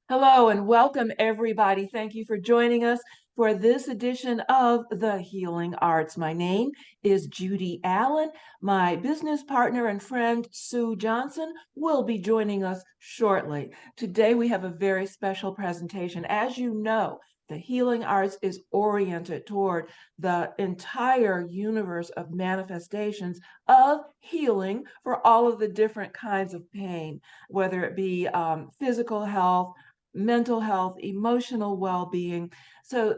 Hello and welcome, everybody. Thank you for joining us for this edition of The Healing Arts. My name is Judy Allen. My business partner and friend, Sue Johnson, will be joining us shortly. Today, we have a very special presentation. As you know, the healing arts is oriented toward the entire universe of manifestations of healing for all of the different kinds of pain, whether it be physical health, mental health, emotional well-being. So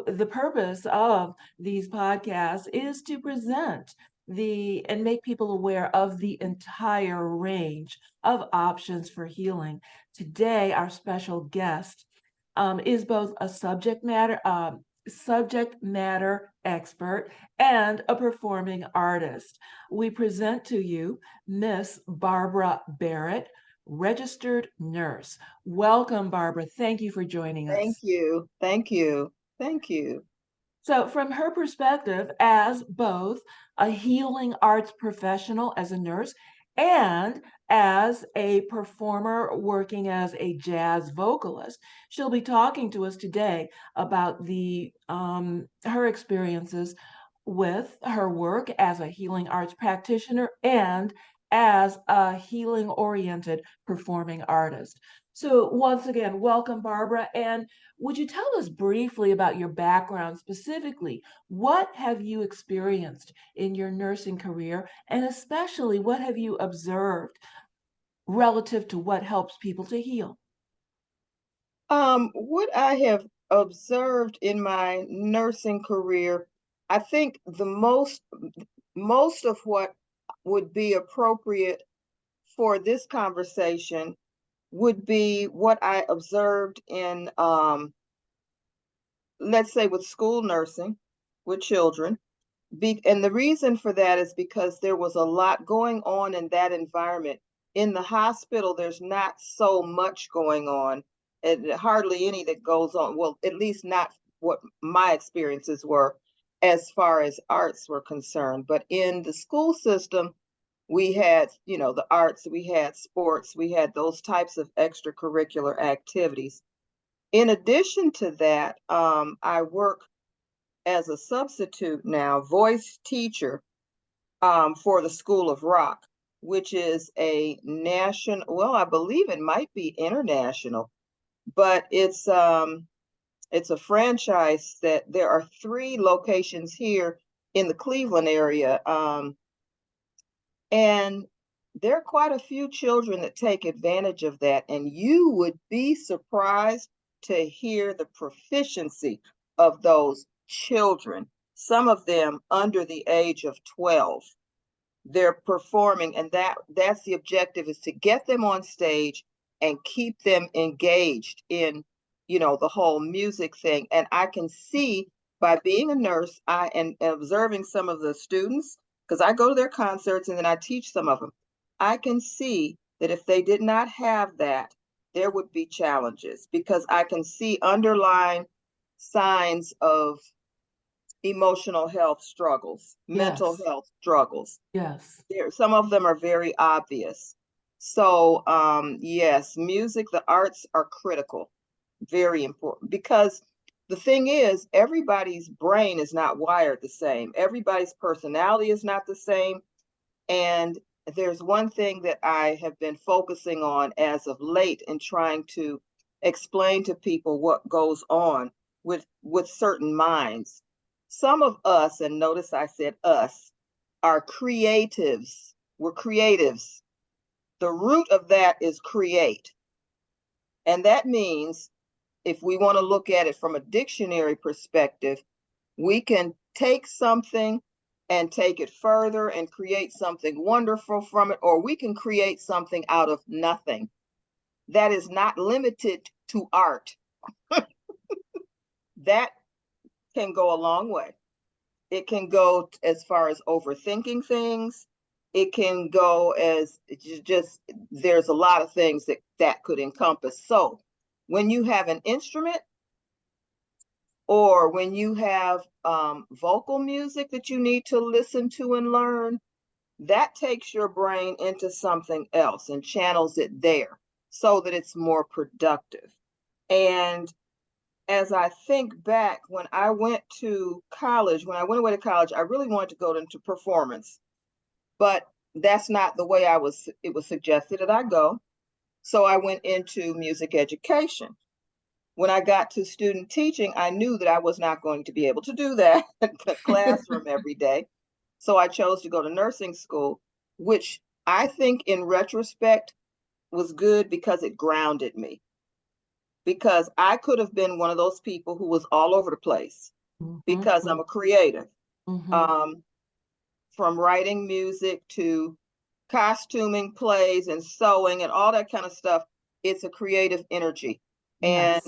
the purpose of these podcasts is to present the and make people aware of the entire range of options for healing. Today, our special guest is both a subject matter expert and a performing artist. We present to you Miss Barbara Barrett, registered nurse. Welcome, Barbara. Thank you for joining Thank us. you. Thank you. Thank you. So, from her perspective, as both a healing arts professional, as a nurse, and as a performer working as a jazz vocalist, she'll be talking to us today about the her experiences with her work as a healing arts practitioner and as a healing oriented performing artist. So, once again, welcome, Barbara. And would you tell us briefly about your background specifically? What have you experienced in your nursing career? And especially, what have you observed relative to what helps people to heal? What I have observed in my nursing career, I think the most of what would be appropriate for this conversation would be what I observed in let's say with school nursing with children. And the reason for that is because there was a lot going on in that environment. In the hospital, there's not so much going on, and hardly any that goes on. Well, at least not what my experiences were as far as arts were concerned. But in the school system, we had, the arts, we had sports, we had those types of extracurricular activities. In addition to that, I work as a substitute now, voice teacher for the School of Rock, which is a national, well, I believe it might be international, but it's a franchise that there are three locations here in the Cleveland area. And there are quite a few children that take advantage of that. And you would be surprised to hear the proficiency of those children, some of them under the age of 12. They're performing, and that's the objective, is to get them on stage and keep them engaged in, the whole music thing. And I can see, by being a nurse, I and observing some of the students, because I go to their concerts and then I teach some of them. I can see that if they did not have that, there would be challenges, because I can see underlying signs of emotional health struggles, mental Yes, health struggles. yes, Some of them are very obvious. So yes, music, the arts are critical, very important, because the thing is, everybody's brain is not wired the same. Everybody's personality is not the same. And there's one thing that I have been focusing on as of late in trying to explain to people what goes on with certain minds. Some of us, and notice I said us, are creatives. We're creatives. The root of that is create. And that means, if we want to look at it from a dictionary perspective, we can take something and take it further and create something wonderful from it, or we can create something out of nothing. That is not limited to art. That can go a long way. It can go as far as overthinking things. It can go as just, there's a lot of things that could encompass. So when you have an instrument, or when you have vocal music that you need to listen to and learn, that takes your brain into something else and channels it there so that it's more productive. And as I think back, when I went to college, when I went away to college, I really wanted to go into performance, but that's not the way it was suggested that I go. So I went into music education. When I got to student teaching, I knew that I was not going to be able to do that in the classroom every day. So I chose to go to nursing school, which I think in retrospect was good because it grounded me. Because I could have been one of those people who was all over the place because I'm a creative. Mm-hmm. Um, from writing music to costuming plays and sewing and all that kind of stuff, it's a creative energy. And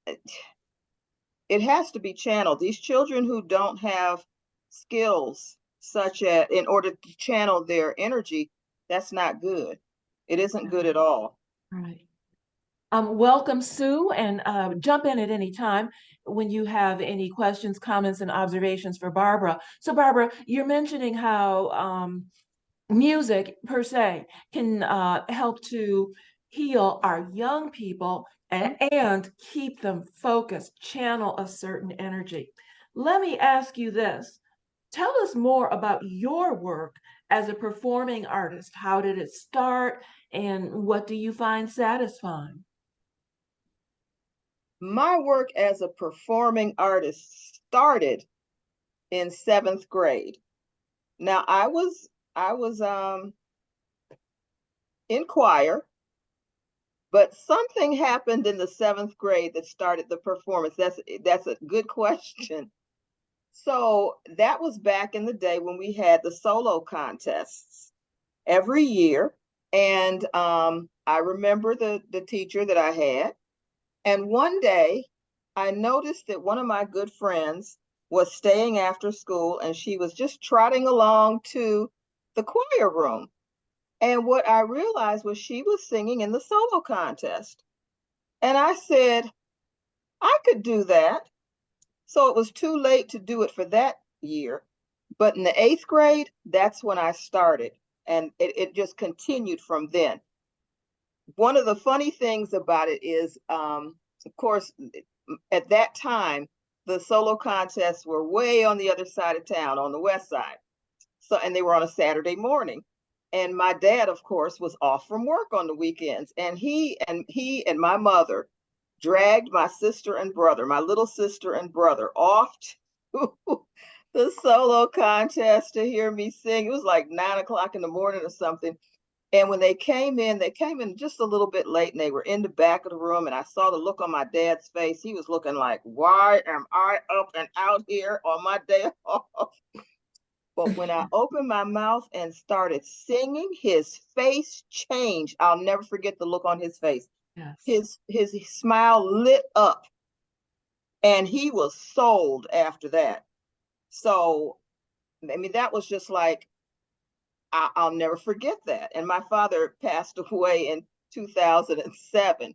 Yes. it has to be channeled. These children who don't have skills such as in order to channel their energy, that's not good. It isn't good at all. Right. Welcome, Sue, and jump in at any time when you have any questions, comments, and observations for Barbara. So, Barbara, you're mentioning how music per se can help to heal our young people and keep them focused, channel a certain energy. Let me ask you this. Tell us more about your work as a performing artist. How did it start, and what do you find satisfying? My work as a performing artist started in seventh grade. Now I was in choir, but something happened in the seventh grade that started the performance. That's a good question. So that was back in the day when we had the solo contests every year. And I remember the teacher that I had. And one day I noticed that one of my good friends was staying after school and she was just trotting along to the choir room. And what I realized was she was singing in the solo contest. And I said, I could do that. So it was too late to do it for that year. But in the eighth grade, that's when I started. And it just continued from then. One of the funny things about it is, of course, at that time, the solo contests were way on the other side of town, on the west side. So, and they were on a Saturday morning. And my dad, of course, was off from work on the weekends. And he and my mother dragged my sister and brother, my little sister and brother, off to the solo contest to hear me sing. It was like 9 o'clock in the morning or something. And when they came in just a little bit late and they were in the back of the room. And I saw the look on my dad's face. He was looking like, why am I up and out here on my day off? But when I opened my mouth and started singing, his face changed. I'll never forget the look on his face. Yes. His smile lit up and he was sold after that. So, I mean, that was just like, I'll never forget that. And my father passed away in 2007.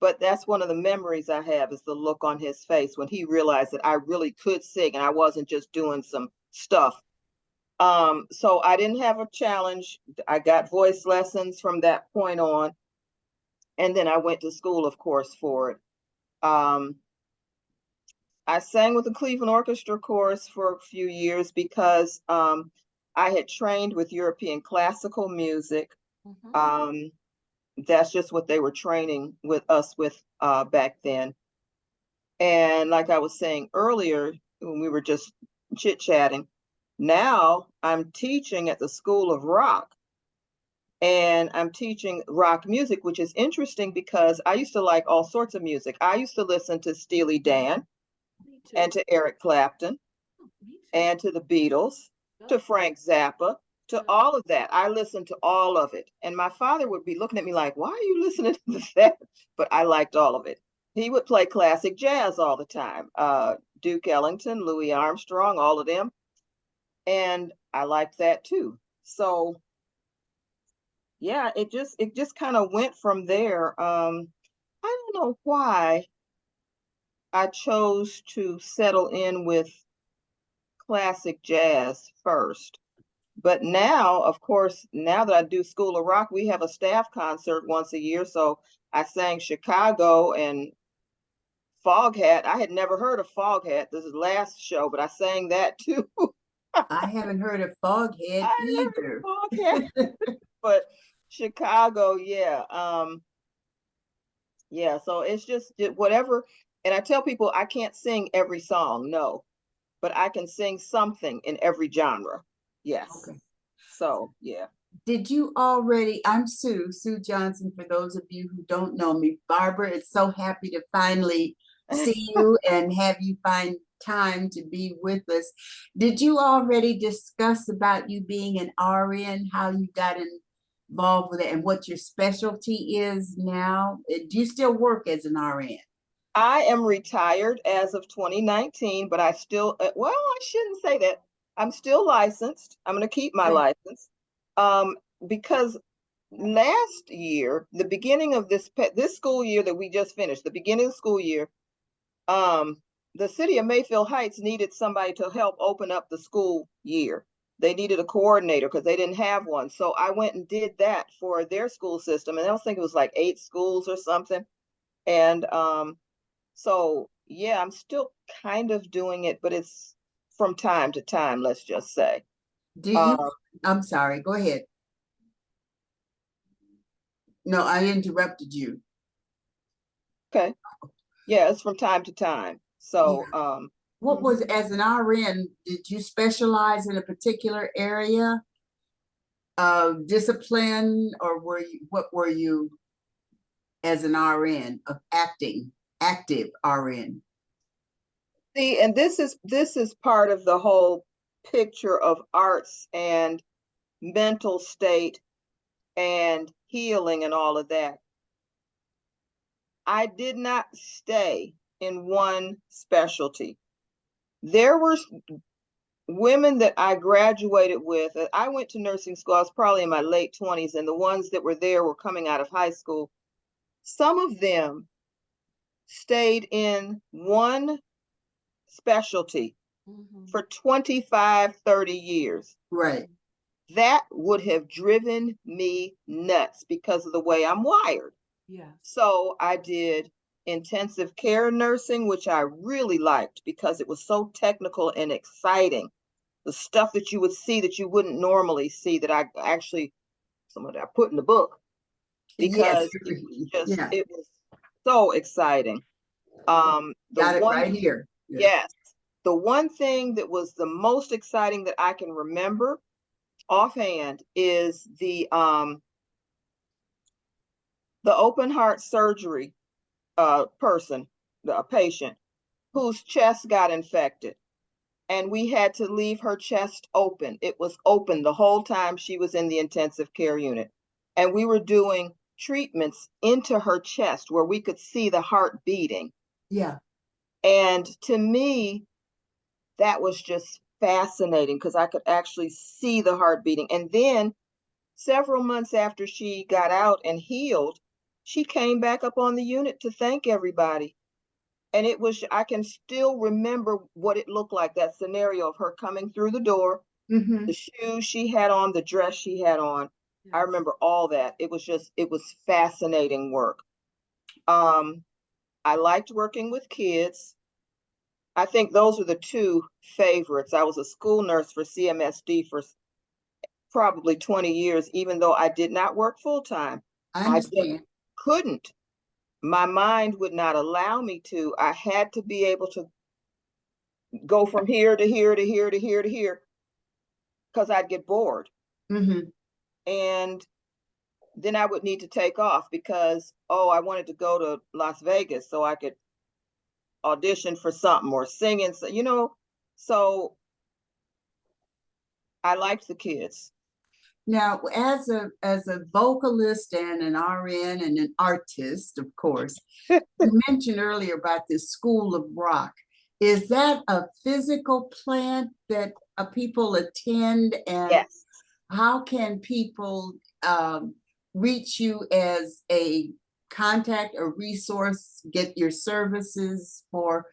But that's one of the memories I have is the look on his face when he realized that I really could sing and I wasn't just doing some stuff. So I didn't have a challenge. I got voice lessons from that point on. And then I went to school, of course, for it. Um, I sang with the Cleveland Orchestra Chorus for a few years because I had trained with European classical music. Mhm. Um, that's just what they were training with us with back then. And like I was saying earlier, when we were just chit chatting, now I'm teaching at the School of Rock and I'm teaching rock music, which is interesting because I used to like all sorts of music. I used to listen to Steely Dan Me and too. to Eric Clapton Oh, me too. and to the Beatles, to Good. Frank Zappa, to Good. all of that. I listened to all of it. And my father would be looking at me like, why are you listening to that? But I liked all of it. He would play classic jazz all the time. Duke Ellington, Louis Armstrong, all of them. And I liked that too. So yeah, it just kind of went from there. I don't know why I chose to settle in with classic jazz first. But now, of course, now that I do School of Rock, we have a staff concert once a year. So I sang Chicago and Foghat. I had never heard of Foghat. This is the last show, but I sang that too. I haven't heard of Foghead I either. heard of Foghat, but Chicago, yeah. Yeah, so it's just whatever. And I tell people I can't sing every song, no, but I can sing something in every genre. Yes. Okay. So, yeah. Did you already? I'm Sue Johnson, for those of you who don't know me. Barbara is so happy to finally see you and have you find time to be with us. Did you already discuss about you being an RN, how you got involved with it, and what your specialty is now? Do you still work as an RN? I am retired as of 2019, but I still, well, I shouldn't say that. I'm still licensed. I'm going to keep my Okay. license um, because last year, the beginning of this school year that we just finished, the beginning of the school year, um, the city of Mayfield Heights needed somebody to help open up the school year. They needed a coordinator because they didn't have one. So I went and did that for their school system, and I was thinking it was like 8 schools or something. And so yeah, I'm still kind of doing it, but it's from time to time, let's just say. Do you? Um, I'm sorry, go ahead. No, I interrupted you. okay. Yeah, it's from time to time. So Yeah. What was, as an RN, did you specialize in a particular area of discipline, or what were you as an RN of active RN? see, and this is part of the whole picture of arts and mental state and healing and all of that. I did not stay in one specialty. There were women that I graduated with. I went to nursing school. I was probably in my late 20s, and the ones that were there were coming out of high school. Some of them stayed in one specialty for 25, 30 years. Right. That would have driven me nuts because of the way I'm wired. Yes. So I did intensive care nursing, which I really liked because it was so technical and exciting. The stuff that you would see that you wouldn't normally see, that I actually, some of that I put in the book, Yes. because it was just, Yeah. it was so exciting. The Got it one, right here. Yeah. yes, the one thing that was the most exciting that I can remember offhand is the open heart surgery person, a patient whose chest got infected, and we had to leave her chest open. It was open the whole time she was in the intensive care unit. And we were doing treatments into her chest where we could see the heart beating. Yeah. And to me, that was just fascinating because I could actually see the heart beating. And then several months after she got out and healed, she came back up on the unit to thank everybody. And it was, I can still remember what it looked like, that scenario of her coming through the door, the shoes she had on, the dress she had on. I remember all that. It was just, it was fascinating work. I liked working with kids. I think those are the two favorites. I was a school nurse for CMSD for probably 20 years, even though I did not work full time. I I just understand. couldn't. My mind would not allow me to. I had to be able to go from here to here to here to here to here because I'd get bored. And then I would need to take off because, oh, I wanted to go to Las Vegas so I could audition for something or sing, and so I liked the kids. Now, as a vocalist and an RN and an artist, of course, you mentioned earlier about this School of Rock. Is that a physical plant that people attend? And Yes. how can people reach you as a contact or resource, get your services for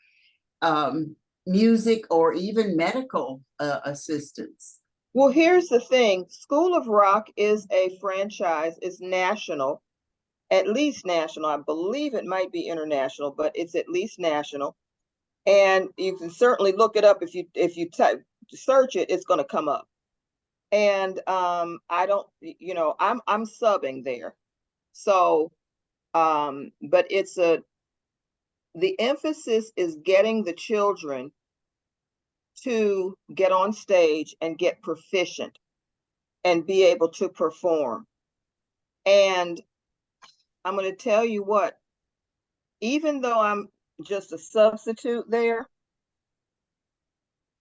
music or even medical assistance? Well, here's the thing. School of Rock is a franchise, it's national. at least national. I believe it might be international, but it's at least national. And you can certainly look it up if you type search it, it's going to come up. And I don't, I'm subbing there. So but the emphasis is getting the children to get on stage and get proficient and be able to perform. And I'm going to tell you what, even though I'm just a substitute there,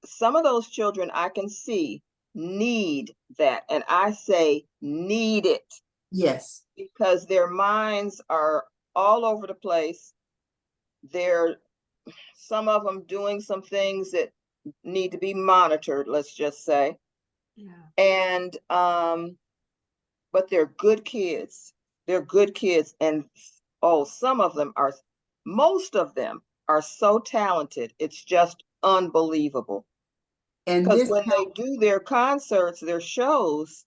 some of those children I can see need that. And I say need it. Yes. Because their minds are all over the place. They're, some of them doing some things that need to be monitored, let's just say. Yeah. And but they're good kids. They're good kids. And some of them are, most of them are so talented. It's just unbelievable. And Because this when they do their concerts, their shows,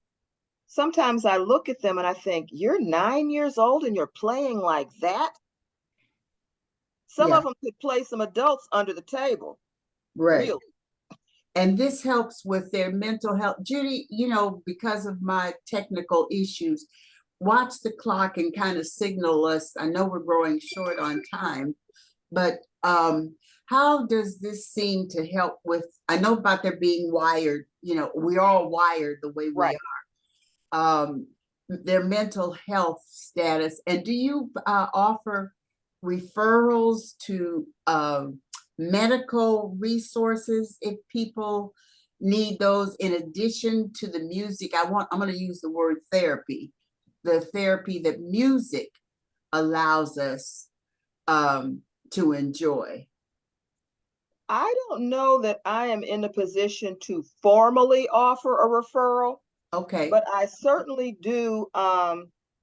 sometimes I look at them and I think, you're 9 years old and you're playing like that? Some yeah, of them could play some adults under the table. right. Really. And this helps with their mental health. Judy, because of my technical issues, watch the clock and kind of signal us. I know we're growing short on time, but how does this seem to help with, I know about their being wired, we're all wired the way we Right. are, their mental health status. And do you offer referrals to medical resources if people need those in addition to the music? I'm going to use the word therapy, the therapy that music allows us to enjoy. I don't know that I am in a position to formally offer a referral. Okay. But I certainly do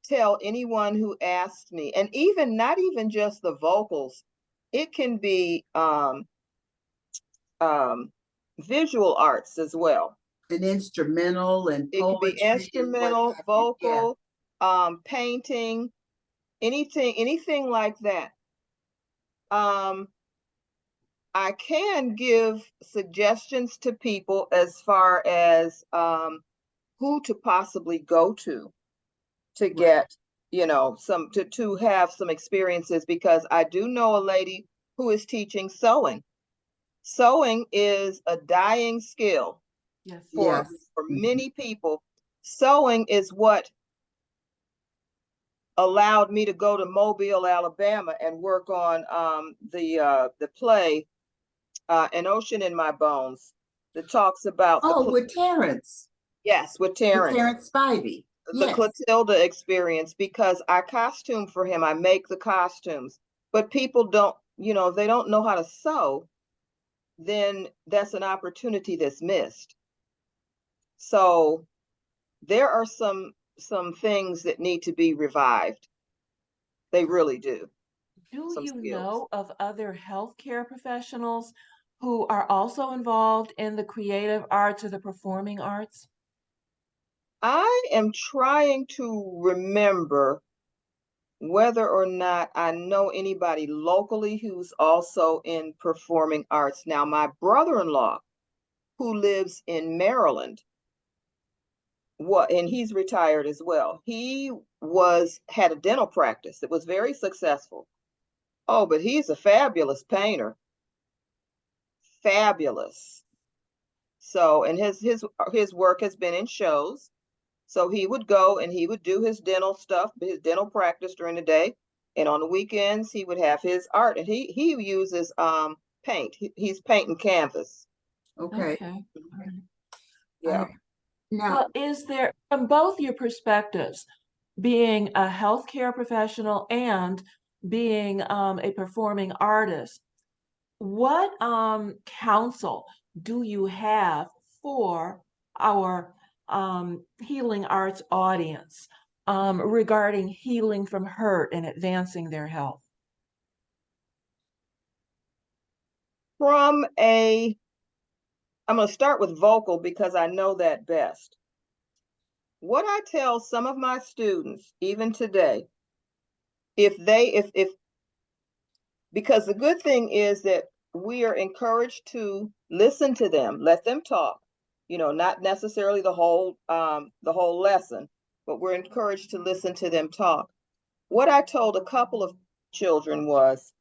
tell anyone who asks me, and even not even just the vocals, it can be visual arts as well. An instrumental and It could be poetry and what instrumental, have you. Yeah. vocal, painting, anything like that. I can give suggestions to people as far as who to possibly go to get, some to have some experiences, because I do know a lady who is teaching sewing. Sewing is a dying skill. Yes. For Yes. many people. Sewing is what allowed me to go to Mobile, Alabama and work on the play An Ocean in My Bones, that talks about with Terrence. Yes, with With Terrence. Terrence Spivey. The Yes. Clotilda experience, because I costume for him. I make the costumes, but people don't, if they don't know how to sew, then that's an opportunity that's missed. So there are some things that need to be revived. They really do. Do Some you skills. know of other healthcare professionals who are also involved in the creative arts or the performing arts? I am trying to remember whether or not I know anybody locally who's also in performing arts. Now, my brother-in-law, who lives in Maryland, and he's retired as well. He had a dental practice that was very successful. Oh, but he's a fabulous painter. Fabulous. So, and his work has been in shows. So he would go and he would do his dental stuff, his dental practice during the day, and on the weekends he would have his art. And he uses paint. He's painting canvas. Okay. Okay. Yeah. Now, Well, is there, from both your perspectives, being a healthcare professional and being a performing artist, what counsel do you have for our healing arts audience regarding healing from hurt and advancing their health? I'm going to start with vocal because I know that best. What I tell some of my students, even today, if because the good thing is that we are encouraged to listen to them, let them talk, not necessarily the whole lesson, but we're encouraged to listen to them talk. What I told a couple of children was,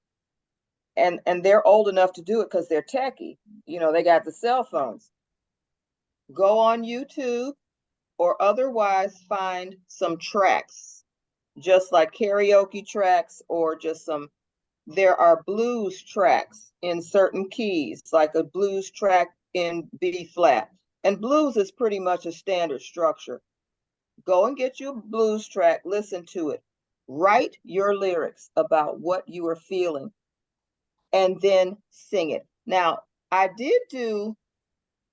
and they're old enough to do it because they're techie, they got the cell phones. Go on YouTube or otherwise find some tracks, just like karaoke tracks or just some. There are blues tracks in certain keys, like a blues track in B flat. And blues is pretty much a standard structure. Go and get you a blues track, listen to it. Write your lyrics about what you are feeling and then sing it. Now, I did do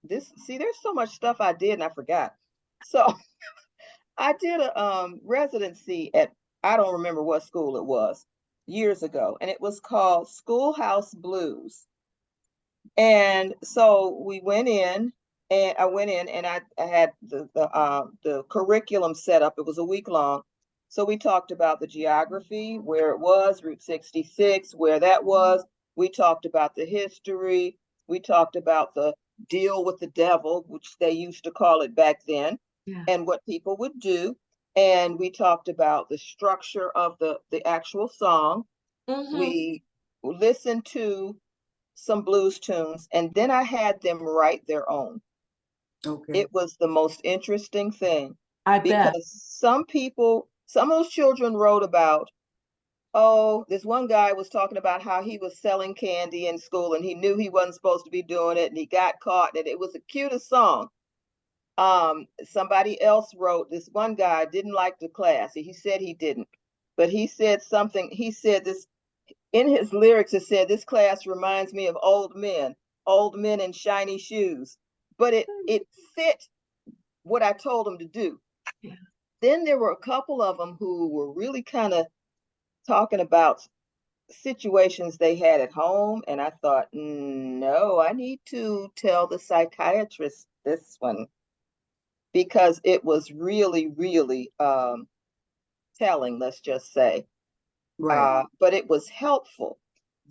this. See, there's so much stuff I did and I forgot. So I did a residency at, I don't remember what school it was, years ago, and it was called Schoolhouse Blues. And so we went in, and I went in, and I had the curriculum set up. It was a week long. So we talked about the geography, where it was, Route 66, where that was. We talked about the history. We talked about the deal with the devil, which they used to call it back then, Yeah. and what people would do. And we talked about the structure of the actual song. Mm-hmm. We listened to some blues tunes, and then I had them write their own. Okay. It was the most interesting thing I bet. because some of those children wrote about, oh, this one guy was talking about how he was selling candy in school and he knew he wasn't supposed to be doing it and he got caught, and it was the cutest song. Somebody else wrote, this one guy didn't like the class. He said he didn't, but he said something. He said this in his lyrics. It said, this class reminds me of old men in shiny shoes. But it fit what I told him to do. Yeah. Then there were a couple of them who were really kind of talking about situations they had at home. And I thought, no, I need to tell the psychiatrist this one because it was really, really telling, let's just say. Right. But it was helpful.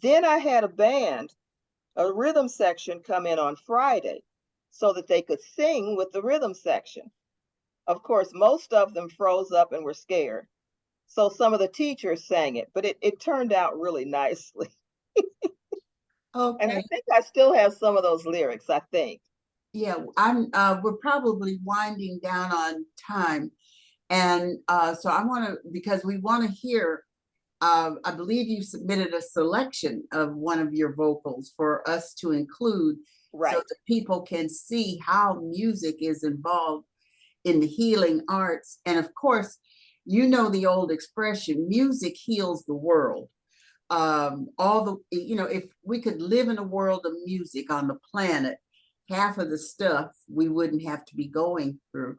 Then I had a rhythm section come in on Friday so that they could sing with the rhythm section. Of course, most of them froze up and were scared. So some of the teachers sang it, but it turned out really nicely. And I Okay. think I still have some of those lyrics, I think. Yeah, we're probably winding down on time. And so I want to, because we want to hear, I believe you submitted a selection of one of your vocals for us to include so Right. that people can see how music is involved in the healing arts. And of course, you know the old expression, music heals the world. If we could live in a world of music on the planet, half of the stuff we wouldn't have to be going through.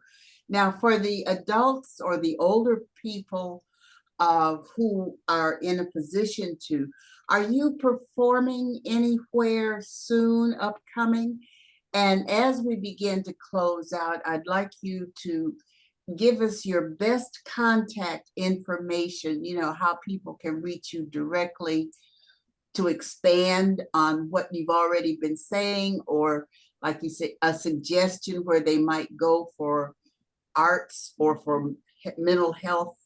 Now, for the adults or the older people who are in a position to, are you performing anywhere soon, upcoming? And as we begin to close out, I'd like you to give us your best contact information, how people can reach you directly to expand on what you've already been saying, or like you said, a suggestion where they might go for arts or for mental health,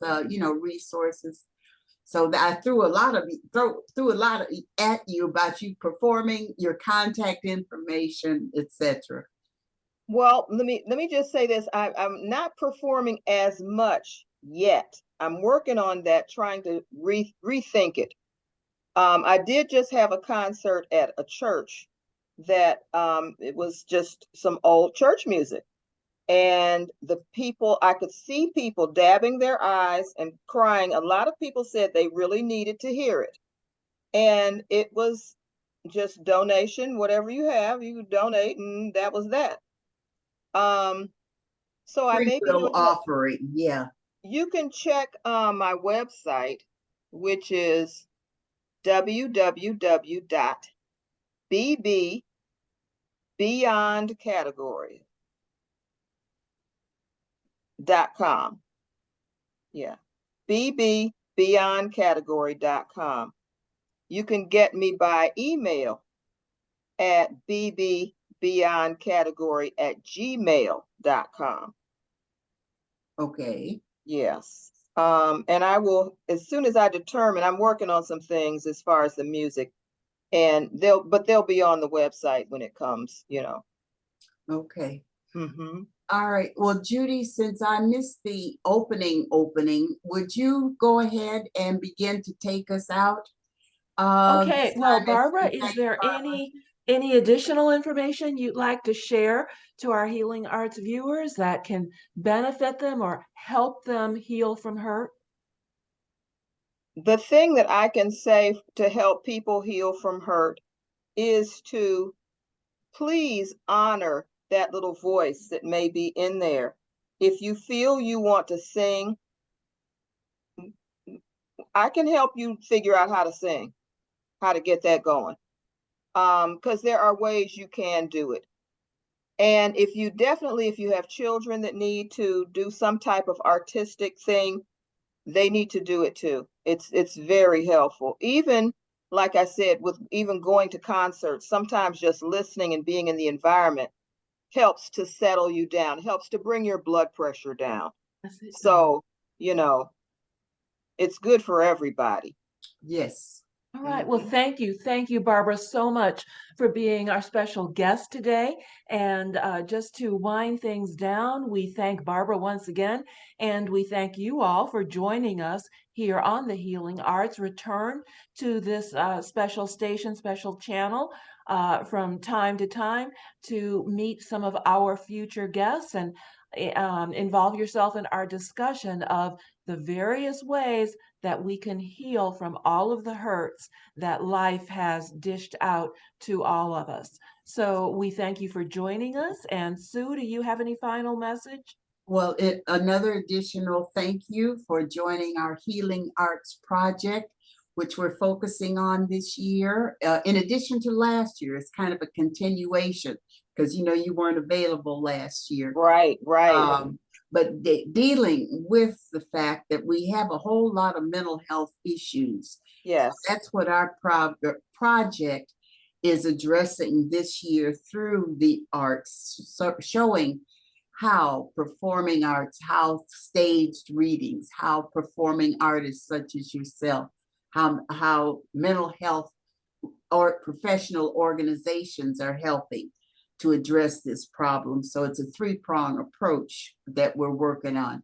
resources. So I threw a lot at you about you performing, your contact information, etc. Well, let me just say this. I'm not performing as much yet. I'm working on that, trying to rethink it. I did just have a concert at a church that it was just some old church music. And the people, I could see people dabbing their eyes and crying. A lot of people said they really needed to hear it. And it was just donation, whatever you have, you donate, and that was that. Um, so I Free may be will doing that. offering, yeah. You can check my website, which is www.bbeyondcategory.com. Yeah. beyondcategory.com. You can get me by email at bbeyondcategory@gmail.com. Okay. Yes. And I will, as soon as I determine, I'm working on some things as far as the music, and they'll be on the website when it comes, Okay. Mm-hmm. All right. Well, Judy, since I missed the opening, would you go ahead and begin to take us out? Okay, This well, time it's Barbara, in is fact there Barbara. any additional information you'd like to share to our Healing Arts viewers that can benefit them or help them heal from hurt? The thing that I can say to help people heal from hurt is to please honor that little voice that may be in there. If you feel you want to sing, I can help you figure out how to sing, how to get that going. Because there are ways you can do it. And if you have children that need to do some type of artistic thing, they need to do it too. It's very helpful. Even like I said, with even going to concerts, sometimes just listening and being in the environment helps to settle you down, helps to bring your blood pressure down. Yes, it does. So, it's good for everybody. Yes. All right. Well, thank you. Thank you, Barbara, so much for being our special guest today. And just to wind things down, we thank Barbara once again, and we thank you all for joining us here on the Healing Arts. Return to this special station, special channel from time to time to meet some of our future guests and involve yourself in our discussion of the various ways that we can heal from all of the hurts that life has dished out to all of us. So we thank you for joining us. And Sue, do you have any final message? Well, another additional thank you for joining our Healing Arts Project, which we're focusing on this year. In addition to last year, it's kind of a continuation because you weren't available last year. Right. But dealing with the fact that we have a whole lot of mental health issues. Yes. So that's what our project is addressing this year through the arts, so showing how performing arts, how staged readings, how performing artists such as yourself, how mental health or professional organizations are helping to address this problem. So it's a three-pronged approach that we're working on.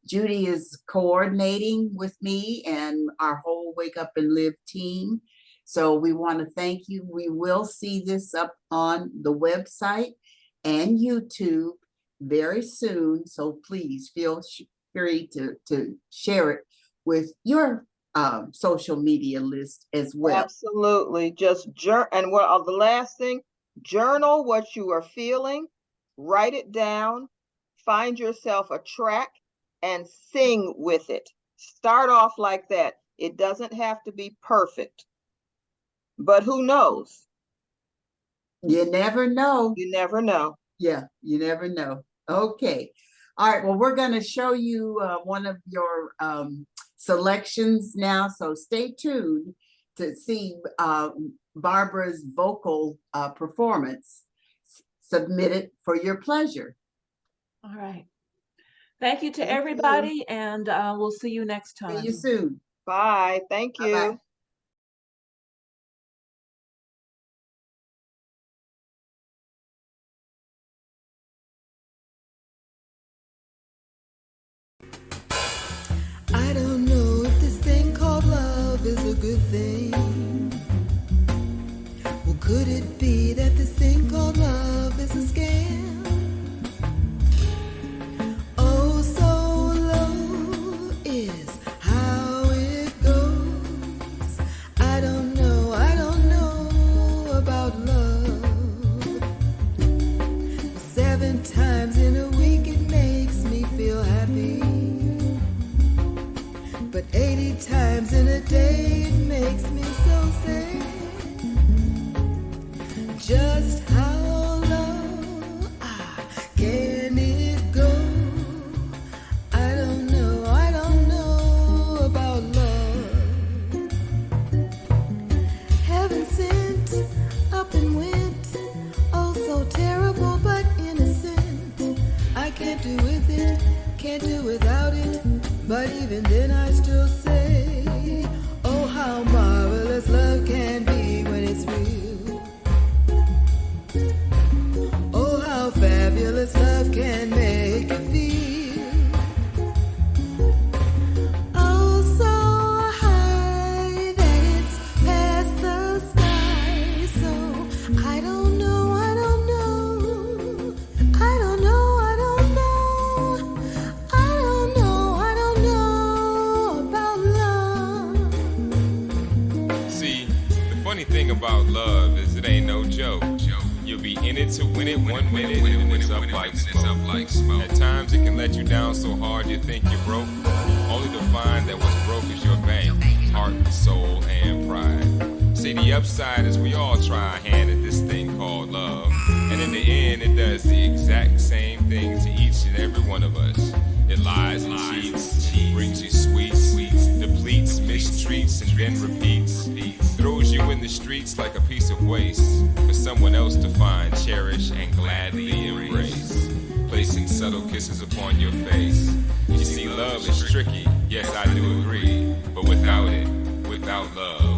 Judy is coordinating with me and our whole Wake Up and Live team. So we want to thank you. We will see this up on the website and YouTube very soon. So please feel free to share it with your social media list as well. Absolutely. Just and the last thing, journal what you are feeling, write it down, find yourself a track and sing with it. Start off like that. It doesn't have to be perfect, but who knows? You never know. You never know. Yeah, you never know. Okay. All right. Well, we're going to show you one of your selections now. So stay tuned to see Barbara's vocal performance submitted for your pleasure. All right. Thank you to everybody, and we'll see you next time. See you soon. Bye. Thank you. Bye-bye. I don't know if this thing called love is a good thing. Or could it be that this thing called love is a scam? Oh, so low is how it goes. I don't know about love. 7 times in a week it makes me feel happy. But 80 times in a day it makes me so sad. Just how low can it go? I don't know about love. thing about love is it ain't no joke. You'll be in it to win it 1 minute and it's up like smoke. At times it can let you down so hard you think you're broke, only to find that what's broke is your bank, heart, soul, and pride. See, the upside is we all try a hand at this thing called love, and in the end it does the exact same thing to each and every one of us. It lies and cheats, brings you sweets, depletes, mistreats, and then repeats. Throws you in the streets like a piece of waste for someone else to find, cherish, and gladly embrace. Placing subtle kisses upon your face. You see, love is tricky, yes, I do agree. But without it, without love,